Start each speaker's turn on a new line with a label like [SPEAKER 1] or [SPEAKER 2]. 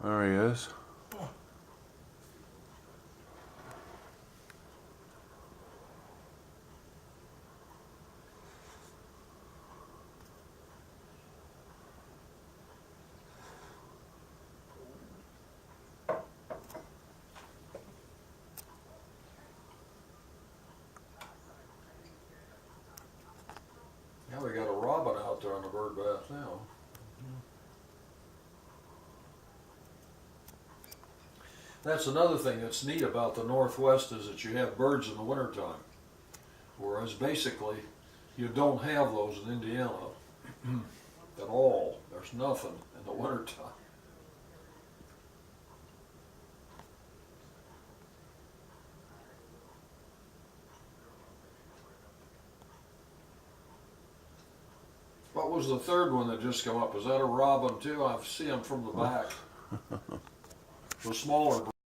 [SPEAKER 1] There he is.
[SPEAKER 2] Now we got a robin out there on the bird bath now. That's another thing that's neat about the Northwest is that you have birds in the wintertime. Whereas basically you don't have those in Indiana at all. There's nothing in the wintertime. What was the third one that just come up? Is that a robin too? I see them from the back. The smaller